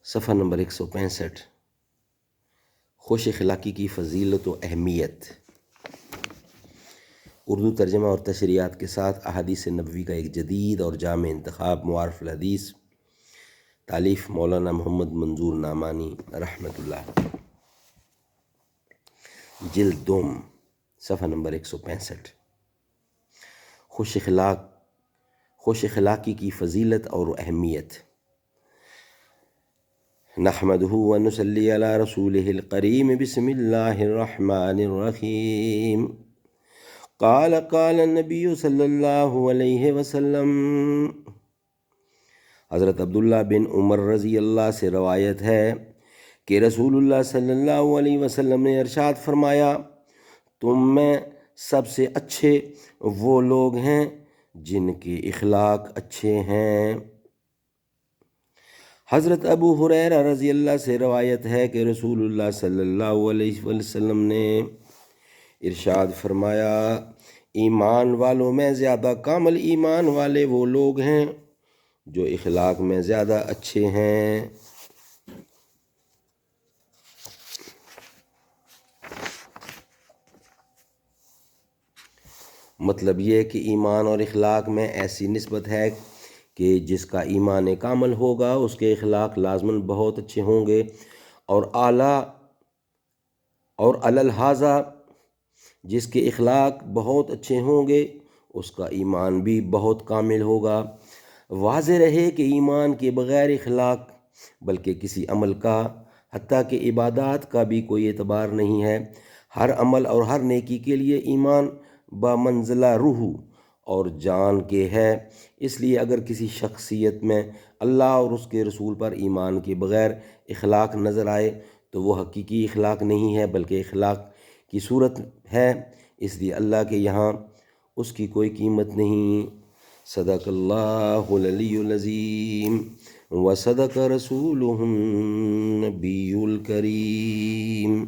صفحہ نمبر 165۔ خوش اخلاقی کی فضیلت و اہمیت۔ اردو ترجمہ اور تشریحات کے ساتھ احادیث نبوی کا ایک جدید اور جامع انتخاب، معارف الحدیث، تالیف مولانا محمد منظور نعمانی رحمۃ اللہ، جلد دوم، صفحہ نمبر 165۔ خوش اخلاقی کی فضیلت اور اہمیت۔ نحمده ونصلی علی رسوله الکریم، بسم اللہ الرحمن الرحیم۔ قال النبی صلی اللہ علیہ وسلم، حضرت عبداللہ بن عمر رضی اللہ سے روایت ہے کہ رسول اللہ صلی اللہ علیہ وسلم نے ارشاد فرمایا، تم میں سب سے اچھے وہ لوگ ہیں جن کے اخلاق اچھے ہیں۔ حضرت ابو ہریرہ رضی اللہ سے روایت ہے کہ رسول اللہ صلی اللہ علیہ وسلم نے ارشاد فرمایا، ایمان والوں میں زیادہ کامل ایمان والے وہ لوگ ہیں جو اخلاق میں زیادہ اچھے ہیں۔ مطلب یہ کہ ایمان اور اخلاق میں ایسی نسبت ہے کہ جس کا ایمان کامل ہوگا اس کے اخلاق لازماً بہت اچھے ہوں گے، اور اعلیٰ اور الحاظہ جس کے اخلاق بہت اچھے ہوں گے اس کا ایمان بھی بہت کامل ہوگا۔ واضح رہے کہ ایمان کے بغیر اخلاق بلکہ کسی عمل کا، حتیٰ کہ عبادات کا بھی کوئی اعتبار نہیں ہے۔ ہر عمل اور ہر نیکی کے لیے ایمان بمنزلہ روح اور جان کے ہے۔ اس لیے اگر کسی شخصیت میں اللہ اور اس کے رسول پر ایمان کے بغیر اخلاق نظر آئے تو وہ حقیقی اخلاق نہیں ہے بلکہ اخلاق کی صورت ہے، اس لیے اللہ کے یہاں اس کی کوئی قیمت نہیں۔ صدق اللہ العلی العظیم و صدق رسولہ النبی الکریم۔